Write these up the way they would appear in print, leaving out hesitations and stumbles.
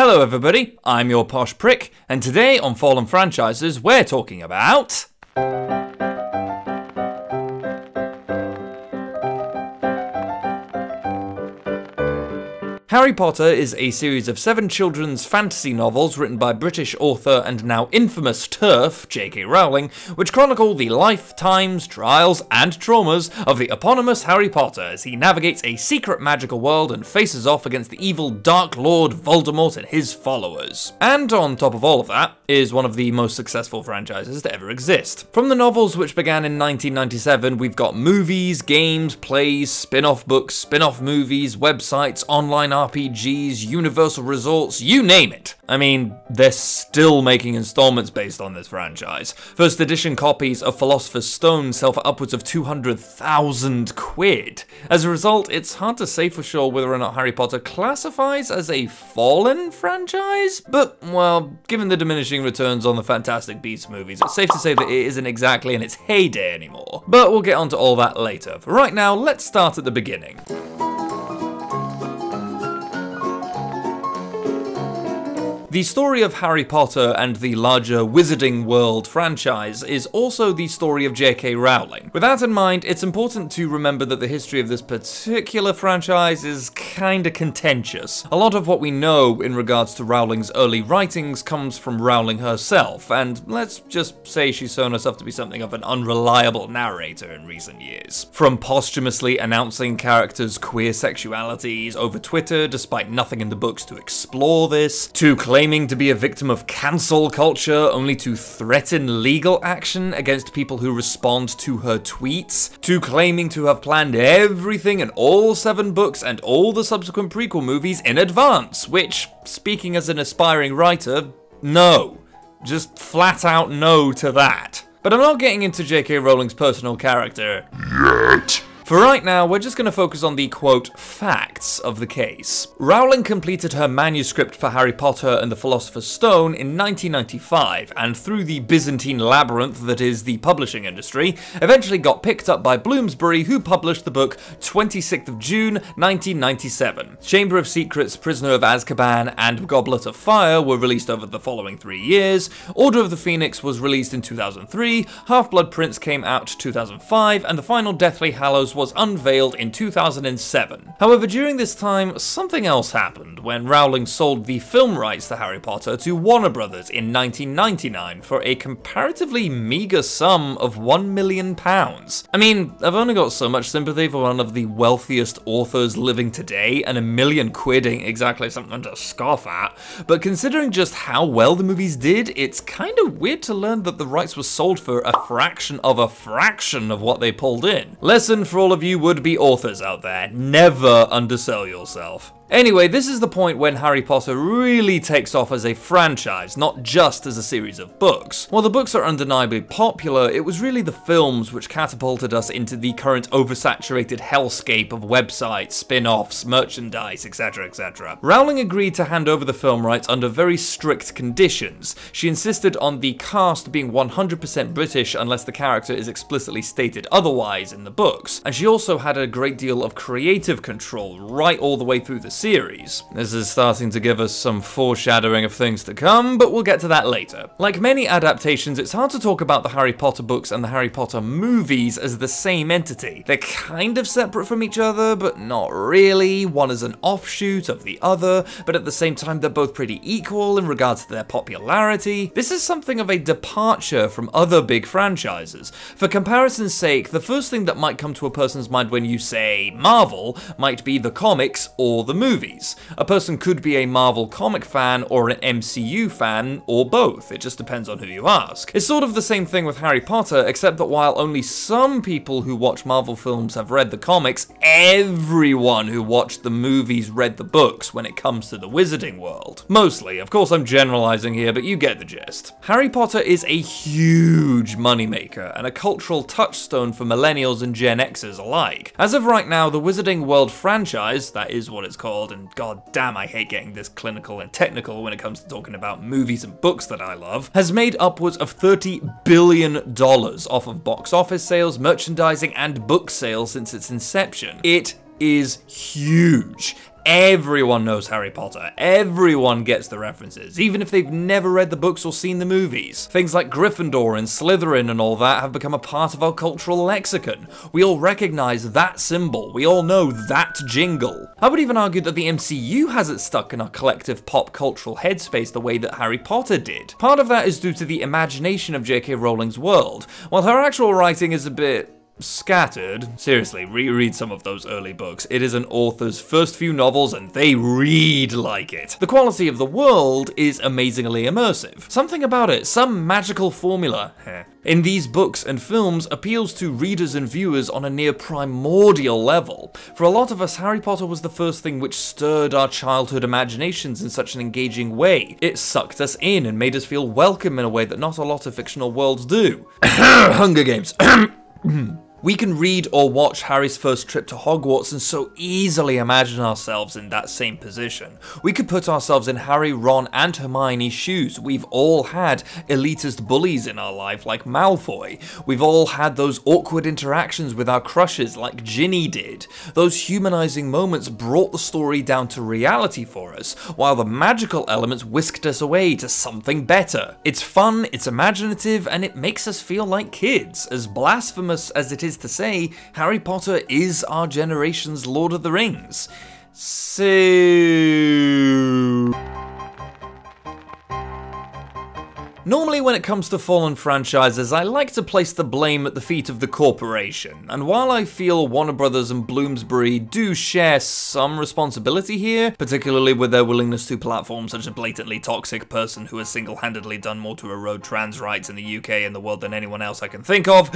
Hello everybody, I'm your Posh prick, and today on Fallen Franchises we're talking about... Harry Potter is a series of 7 children's fantasy novels written by British author and now infamous TERF, J.K. Rowling, which chronicle the life, times, trials, and traumas of the eponymous Harry Potter as he navigates a secret magical world and faces off against the evil Dark Lord Voldemort and his followers. And on top of all of that, is one of the most successful franchises to ever exist. From the novels which began in 1997, we've got movies, games, plays, spin-off books, spin-off movies, websites, online RPGs, Universal Resorts, you name it. I mean, they're still making installments based on this franchise. First edition copies of Philosopher's Stone sell for upwards of 200,000 quid. As a result, it's hard to say for sure whether or not Harry Potter classifies as a Fallen franchise, but, well, given the diminishing returns on the Fantastic Beasts movies, it's safe to say that it isn't exactly in its heyday anymore. But we'll get onto all that later. For right now, let's start at the beginning. The story of Harry Potter and the larger Wizarding World franchise is also the story of J.K. Rowling. With that in mind, it's important to remember that the history of this particular franchise is kinda contentious. A lot of what we know in regards to Rowling's early writings comes from Rowling herself, and let's just say she's shown herself to be something of an unreliable narrator in recent years. From posthumously announcing characters' queer sexualities over Twitter despite nothing in the books to explore this, to claiming to be a victim of cancel culture only to threaten legal action against people who respond to her tweets, to claiming to have planned everything in all 7 books and all the subsequent prequel movies in advance, which, speaking as an aspiring writer, no. Just flat out no to that. But I'm not getting into J.K. Rowling's personal character yet. For right now, we're just going to focus on the, quote, facts of the case. Rowling completed her manuscript for Harry Potter and the Philosopher's Stone in 1995, and through the Byzantine labyrinth that is the publishing industry, eventually got picked up by Bloomsbury, who published the book 26th of June, 1997. Chamber of Secrets, Prisoner of Azkaban, and Goblet of Fire were released over the following 3 years, Order of the Phoenix was released in 2003, Half-Blood Prince came out 2005, and the final Deathly Hallows was unveiled in 2007. However, during this time, something else happened when Rowling sold the film rights to Harry Potter to Warner Brothers in 1999 for a comparatively meager sum of £1 million. I mean, I've only got so much sympathy for one of the wealthiest authors living today, and £1 million ain't exactly something to scoff at, but considering just how well the movies did, it's kinda weird to learn that the rights were sold for a fraction of what they pulled in. Lesson for all of you would-be authors out there, never undersell yourself. Anyway, this is the point when Harry Potter really takes off as a franchise, not just as a series of books. While the books are undeniably popular, it was really the films which catapulted us into the current oversaturated hellscape of websites, spin-offs, merchandise, etc, etc. Rowling agreed to hand over the film rights under very strict conditions. She insisted on the cast being 100% British unless the character is explicitly stated otherwise in the books, and she also had a great deal of creative control right all the way through the series. This is starting to give us some foreshadowing of things to come, but we'll get to that later. Like many adaptations, it's hard to talk about the Harry Potter books and the Harry Potter movies as the same entity. They're kind of separate from each other, but not really. One is an offshoot of the other, but at the same time they're both pretty equal in regards to their popularity. This is something of a departure from other big franchises. For comparison's sake, the first thing that might come to a person's mind when you say Marvel might be the comics or the movies. A person could be a Marvel comic fan or an MCU fan, or both. It just depends on who you ask. It's sort of the same thing with Harry Potter, except that while only some people who watch Marvel films have read the comics, everyone who watched the movies read the books when it comes to the Wizarding World. Mostly, of course I'm generalizing here, but you get the gist. Harry Potter is a huge moneymaker and a cultural touchstone for millennials and Gen Xers alike. As of right now, the Wizarding World franchise, that is what it's called, and god damn I hate getting this clinical and technical when it comes to talking about movies and books that I love, has made upwards of $30 billion off of box office sales, merchandising, and book sales since its inception. It is huge. Everyone knows Harry Potter. Everyone gets the references, even if they've never read the books or seen the movies. Things like Gryffindor and Slytherin and all that have become a part of our cultural lexicon. We all recognize that symbol. We all know that jingle. I would even argue that the MCU hasn't stuck in our collective pop cultural headspace the way that Harry Potter did. Part of that is due to the imagination of J.K. Rowling's world, while her actual writing is a bit scattered. Seriously, reread some of those early books. It is an author's first few novels and they read like it. The quality of the world is amazingly immersive. Something about it, some magical formula, in these books and films appeals to readers and viewers on a near primordial level. For a lot of us, Harry Potter was the first thing which stirred our childhood imaginations in such an engaging way. It sucked us in and made us feel welcome in a way that not a lot of fictional worlds do. Hunger Games. We can read or watch Harry's first trip to Hogwarts and so easily imagine ourselves in that same position. We could put ourselves in Harry, Ron, and Hermione's shoes. We've all had elitist bullies in our life like Malfoy. We've all had those awkward interactions with our crushes like Ginny did. Those humanizing moments brought the story down to reality for us, while the magical elements whisked us away to something better. It's fun, it's imaginative, and it makes us feel like kids. As blasphemous as it is to say, Harry Potter is our generation's Lord of the Rings. So... Normally when it comes to fallen franchises, I like to place the blame at the feet of the corporation, and while I feel Warner Brothers and Bloomsbury do share some responsibility here, particularly with their willingness to platform such a blatantly toxic person who has single-handedly done more to erode trans rights in the UK and the world than anyone else I can think of,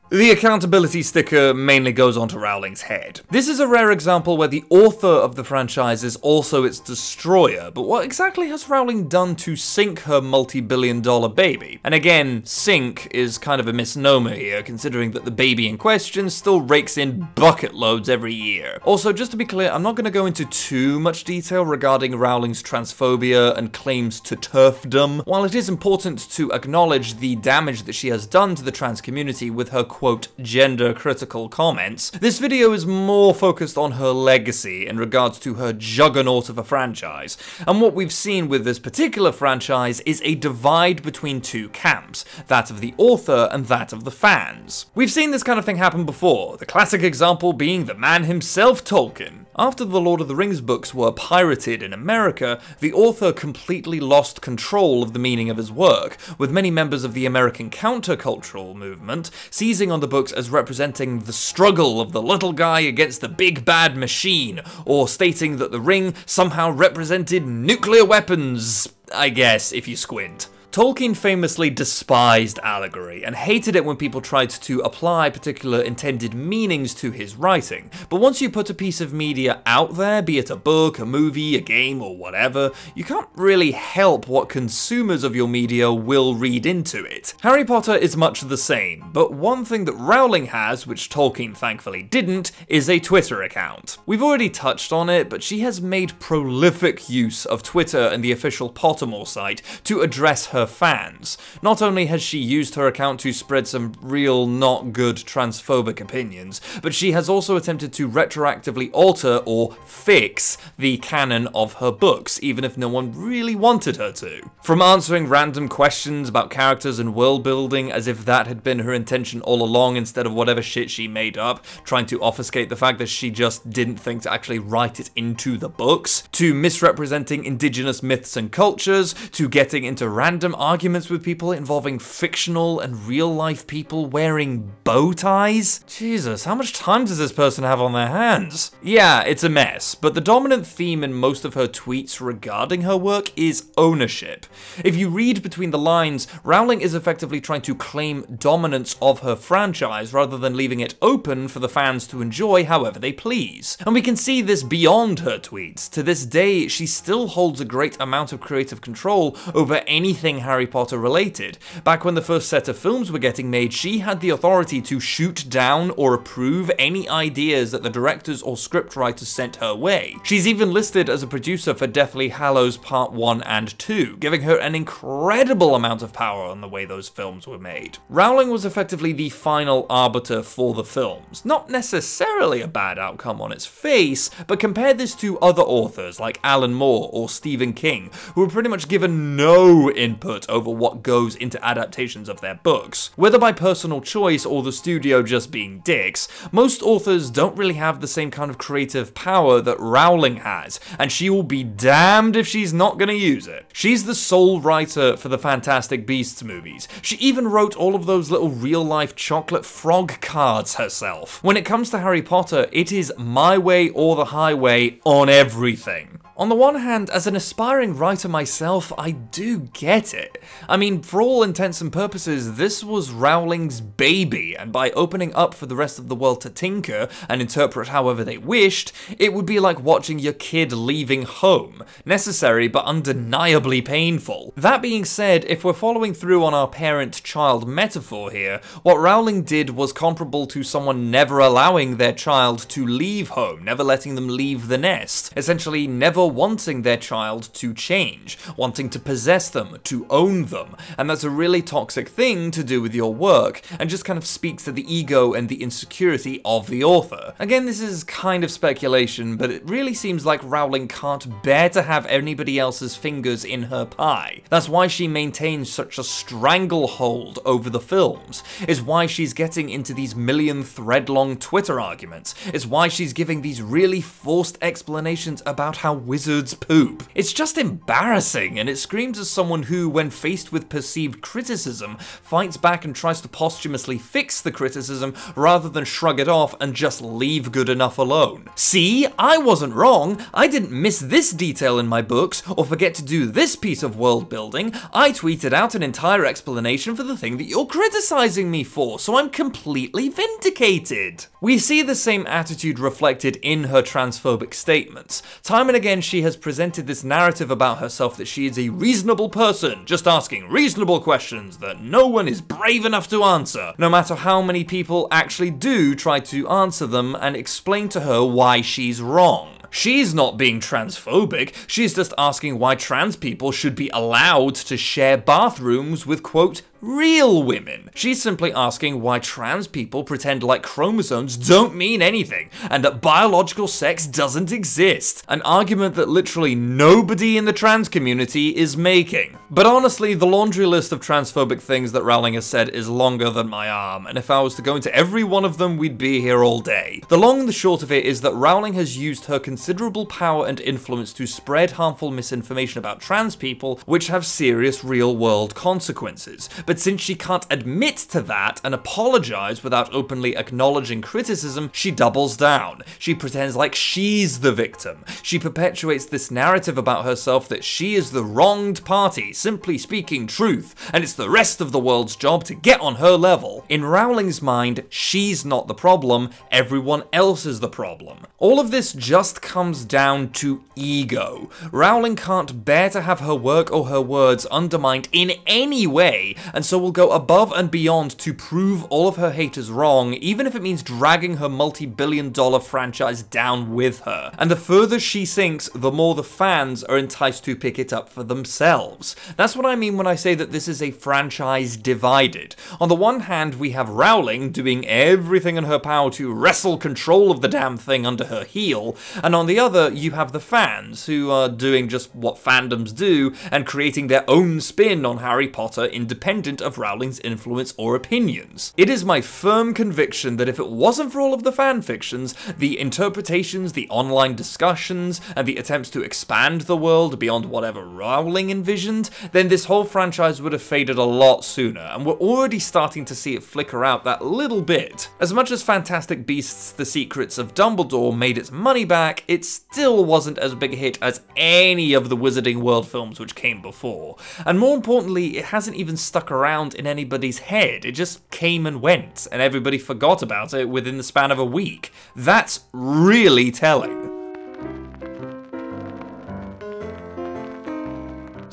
the accountability sticker mainly goes onto Rowling's head. This is a rare example where the author of the franchise is also its destroyer, but what exactly has Rowling done to sink her multi-billion-dollar baby? And again, sink is kind of a misnomer here, considering that the baby in question still rakes in bucket loads every year. Also, just to be clear, I'm not going to go into too much detail regarding Rowling's transphobia and claims to TERFdom. While it is important to acknowledge the damage that she has done to the trans community with her quote, gender-critical comments, this video is more focused on her legacy in regards to her juggernaut of a franchise. And what we've seen with this particular franchise is a divide between two camps, that of the author and that of the fans. We've seen this kind of thing happen before, the classic example being the man himself, Tolkien. After the Lord of the Rings books were pirated in America, the author completely lost control of the meaning of his work, with many members of the American countercultural movement seizing on the books as representing the struggle of the little guy against the big bad machine, or stating that the ring somehow represented nuclear weapons, I guess, if you squint. Tolkien famously despised allegory and hated it when people tried to apply particular intended meanings to his writing, but once you put a piece of media out there, be it a book, a movie, a game, or whatever, you can't really help what consumers of your media will read into it. Harry Potter is much the same, but one thing that Rowling has, which Tolkien thankfully didn't, is a Twitter account. We've already touched on it, but she has made prolific use of Twitter and the official Pottermore site to address her fans. Not only has she used her account to spread some real not good transphobic opinions, but she has also attempted to retroactively alter or fix the canon of her books, even if no one really wanted her to. From answering random questions about characters and world building as if that had been her intention all along instead of whatever shit she made up, trying to obfuscate the fact that she just didn't think to actually write it into the books, to misrepresenting indigenous myths and cultures, to getting into random arguments with people involving fictional and real-life people wearing bow ties? Jesus, how much time does this person have on their hands? Yeah, it's a mess, but the dominant theme in most of her tweets regarding her work is ownership. If you read between the lines, Rowling is effectively trying to claim dominance of her franchise rather than leaving it open for the fans to enjoy however they please. And we can see this beyond her tweets. To this day, she still holds a great amount of creative control over anything Harry Potter related. Back when the first set of films were getting made, she had the authority to shoot down or approve any ideas that the directors or scriptwriters sent her way. She's even listed as a producer for Deathly Hallows Part 1 and 2, giving her an incredible amount of power on the way those films were made. Rowling was effectively the final arbiter for the films. Not necessarily a bad outcome on its face, but compare this to other authors like Alan Moore or Stephen King, who were pretty much given no input over what goes into adaptations of their books. Whether by personal choice or the studio just being dicks, most authors don't really have the same kind of creative power that Rowling has, and she will be damned if she's not gonna use it. She's the sole writer for the Fantastic Beasts movies. She even wrote all of those little real-life chocolate frog cards herself. When it comes to Harry Potter, it is my way or the highway on everything. On the one hand, as an aspiring writer myself, I do get it. I mean, for all intents and purposes, this was Rowling's baby, and by opening up for the rest of the world to tinker and interpret however they wished, it would be like watching your kid leaving home. Necessary, but undeniably painful. That being said, if we're following through on our parent-child metaphor here, what Rowling did was comparable to someone never allowing their child to leave home, never letting them leave the nest. Essentially, never wanting their child to change, wanting to possess them, to own them, and that's a really toxic thing to do with your work, and just kind of speaks to the ego and the insecurity of the author. Again, this is kind of speculation, but it really seems like Rowling can't bear to have anybody else's fingers in her pie. That's why she maintains such a stranglehold over the films, is why she's getting into these million thread-long Twitter arguments, is why she's giving these really forced explanations about how wizards poop. It's just embarrassing, and it screams as someone who, when faced with perceived criticism, fights back and tries to posthumously fix the criticism rather than shrug it off and just leave good enough alone. See, I wasn't wrong. I didn't miss this detail in my books or forget to do this piece of world building. I tweeted out an entire explanation for the thing that you're criticizing me for, so I'm completely vindicated. We see the same attitude reflected in her transphobic statements. Time and again, she has presented this narrative about herself that she is a reasonable person, just asking reasonable questions that no one is brave enough to answer, no matter how many people actually do try to answer them and explain to her why she's wrong. She's not being transphobic, she's just asking why trans people should be allowed to share bathrooms with, quote, real women. She's simply asking why trans people pretend like chromosomes don't mean anything, and that biological sex doesn't exist. An argument that literally nobody in the trans community is making. But honestly, the laundry list of transphobic things that Rowling has said is longer than my arm, and if I was to go into every one of them, we'd be here all day. The long and the short of it is that Rowling has used her considerable power and influence to spread harmful misinformation about trans people, which have serious real-world consequences. But since she can't admit to that and apologize without openly acknowledging criticism, she doubles down. She pretends like she's the victim. She perpetuates this narrative about herself that she is the wronged party, simply speaking truth, and it's the rest of the world's job to get on her level. In Rowling's mind, she's not the problem, everyone else is the problem. All of this just comes down to ego. Rowling can't bear to have her work or her words undermined in any way, and so will go above and beyond to prove all of her haters wrong, even if it means dragging her multi-billion-dollar franchise down with her. And the further she sinks, the more the fans are enticed to pick it up for themselves. That's what I mean when I say that this is a franchise divided. On the one hand, we have Rowling doing everything in her power to wrestle control of the damn thing under her heel, and on the other, you have the fans, who are doing just what fandoms do, and creating their own spin on Harry Potter independent of Rowling's influence or opinions. It is my firm conviction that if it wasn't for all of the fanfictions, the interpretations, the online discussions, and the attempts to expand the world beyond whatever Rowling envisioned, then this whole franchise would have faded a lot sooner, and we're already starting to see it flicker out that little bit. As much as Fantastic Beasts: The Secrets of Dumbledore made its money back, it still wasn't as big a hit as any of the Wizarding World films which came before. And more importantly, it hasn't even stuck around in anybody's head. It just came and went, and everybody forgot about it within the span of a week. That's really telling.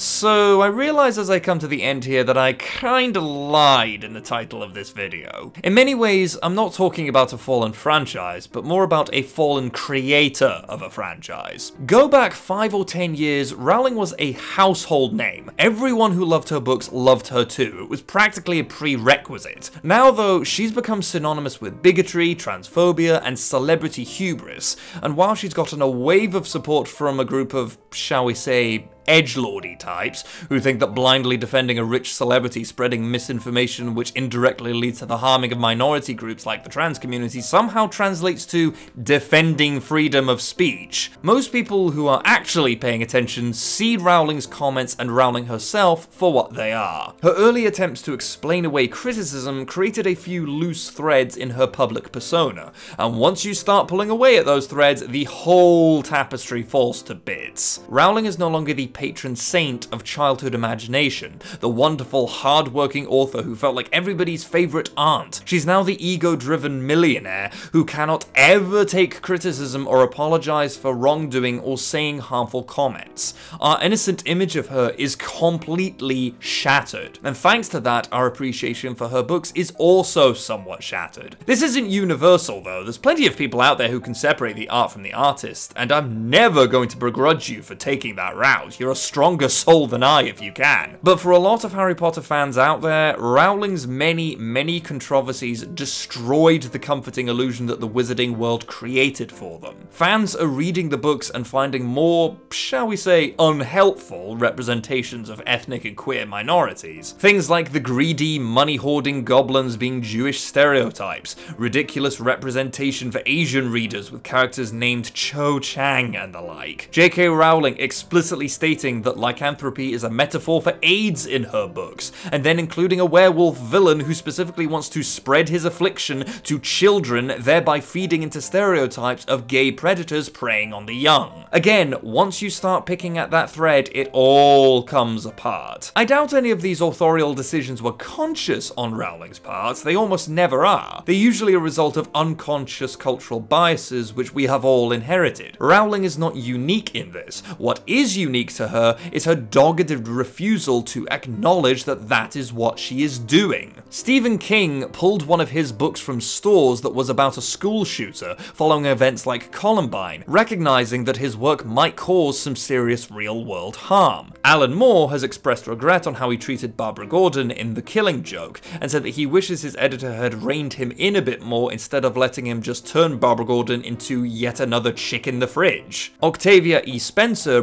So I realize as I come to the end here that I kinda lied in the title of this video. In many ways, I'm not talking about a fallen franchise, but more about a fallen creator of a franchise. Go back 5 or 10 years, Rowling was a household name. Everyone who loved her books loved her too. It was practically a prerequisite. Now though, she's become synonymous with bigotry, transphobia, and celebrity hubris, and while she's gotten a wave of support from a group of, shall we say, edgelordy types who think that blindly defending a rich celebrity spreading misinformation which indirectly leads to the harming of minority groups like the trans community somehow translates to defending freedom of speech. Most people who are actually paying attention see Rowling's comments and Rowling herself for what they are. Her early attempts to explain away criticism created a few loose threads in her public persona, and once you start pulling away at those threads, the whole tapestry falls to bits. Rowling is no longer the patron saint of childhood imagination, the wonderful, hard-working author who felt like everybody's favourite aunt. She's now the ego-driven millionaire who cannot ever take criticism or apologise for wrongdoing or saying harmful comments. Our innocent image of her is completely shattered, and thanks to that, our appreciation for her books is also somewhat shattered. This isn't universal though, there's plenty of people out there who can separate the art from the artist, and I'm never going to begrudge you for taking that route. You're a stronger soul than I if you can. But for a lot of Harry Potter fans out there, Rowling's many controversies destroyed the comforting illusion that the wizarding world created for them. Fans are reading the books and finding more, shall we say, unhelpful representations of ethnic and queer minorities. Things like the greedy, money-hoarding goblins being Jewish stereotypes, ridiculous representation for Asian readers with characters named Cho Chang and the like. J.K. Rowling explicitly stating that lycanthropy is a metaphor for AIDS in her books, and then including a werewolf villain who specifically wants to spread his affliction to children, thereby feeding into stereotypes of gay predators preying on the young. Again, once you start picking at that thread, it all comes apart. I doubt any of these authorial decisions were conscious on Rowling's part, they almost never are. They're usually a result of unconscious cultural biases which we have all inherited. Rowling is not unique in this. What is unique to her is her dogged refusal to acknowledge that that is what she is doing. Stephen King pulled one of his books from stores that was about a school shooter following events like Columbine, recognizing that his work might cause some serious real-world harm. Alan Moore has expressed regret on how he treated Barbara Gordon in The Killing Joke, and said that he wishes his editor had reined him in a bit more instead of letting him just turn Barbara Gordon into yet another chick in the fridge. Octavia E. Spencer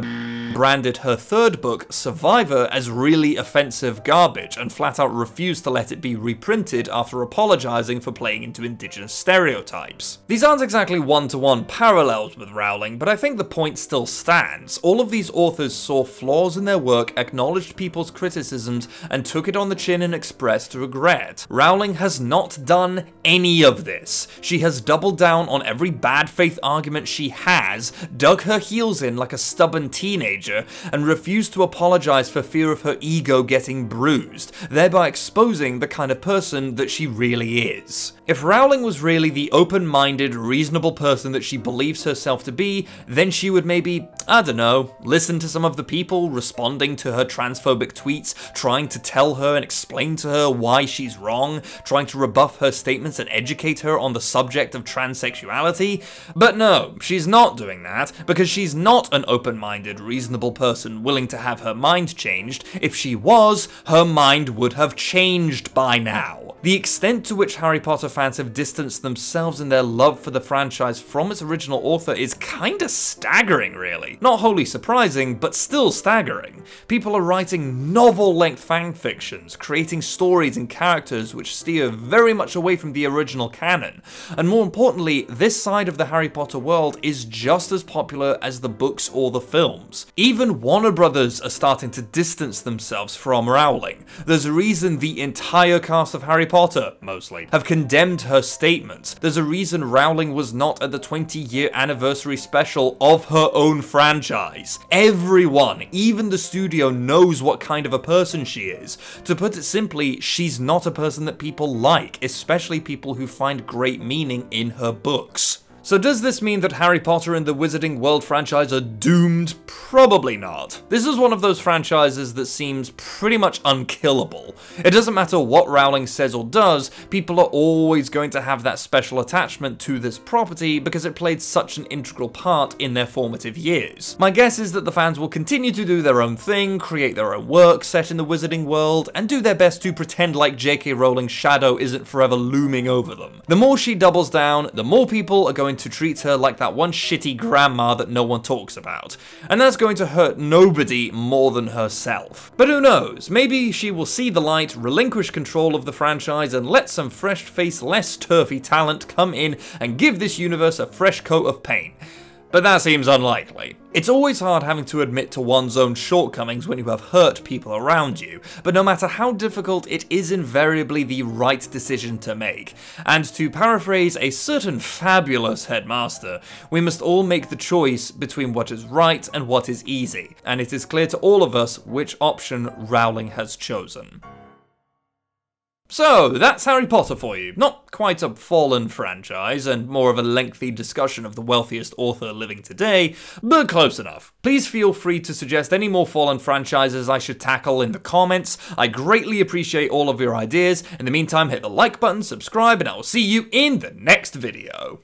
branded her third book, Survivor, as really offensive garbage, and flat out refused to let it be reprinted after apologising for playing into indigenous stereotypes. These aren't exactly one-to-one parallels with Rowling, but I think the point still stands. All of these authors saw flaws in their work, acknowledged people's criticisms, and took it on the chin and expressed regret. Rowling has not done any of this. She has doubled down on every bad faith argument she has, dug her heels in like a stubborn teenager, and refused to apologise for fear of her ego getting bruised, thereby exposing the kind of person that she really is. If Rowling was really the open-minded, reasonable person that she believes herself to be, then she would maybe, I don't know, listen to some of the people responding to her transphobic tweets, trying to tell her and explain to her why she's wrong, trying to rebuff her statements and educate her on the subject of transsexuality. But no, she's not doing that, because she's not an open-minded, reasonable person willing to have her mind changed. If she was, her mind would have changed by now. The extent to which Harry Potter fans have distanced themselves in their love for the franchise from its original author is kinda staggering, really. Not wholly surprising, but still staggering. People are writing novel-length fanfictions, creating stories and characters which steer very much away from the original canon. And more importantly, this side of the Harry Potter world is just as popular as the books or the films. Even Warner Brothers are starting to distance themselves from Rowling. There's a reason the entire cast of Harry Potter, mostly, have condemned her statements. There's a reason Rowling was not at the 20-year anniversary special of her own franchise. Everyone, even the studio, knows what kind of a person she is. To put it simply, she's not a person that people like, especially people who find great meaning in her books. So does this mean that Harry Potter and the Wizarding World franchise are doomed? Probably not. This is one of those franchises that seems pretty much unkillable. It doesn't matter what Rowling says or does, people are always going to have that special attachment to this property because it played such an integral part in their formative years. My guess is that the fans will continue to do their own thing, create their own work set in the Wizarding World, and do their best to pretend like J.K. Rowling's shadow isn't forever looming over them. The more she doubles down, the more people are going to treat her like that one shitty grandma that no one talks about. And that's going to hurt nobody more than herself. But who knows, maybe she will see the light, relinquish control of the franchise, and let some fresh-faced, less turfy talent come in and give this universe a fresh coat of paint. But that seems unlikely. It's always hard having to admit to one's own shortcomings when you have hurt people around you, but no matter how difficult, it is invariably the right decision to make. And to paraphrase a certain fabulous headmaster, we must all make the choice between what is right and what is easy, and it is clear to all of us which option Rowling has chosen. So, that's Harry Potter for you. Not quite a fallen franchise, and more of a lengthy discussion of the wealthiest author living today, but close enough. Please feel free to suggest any more fallen franchises I should tackle in the comments. I greatly appreciate all of your ideas. In the meantime, hit the like button, subscribe, and I will see you in the next video.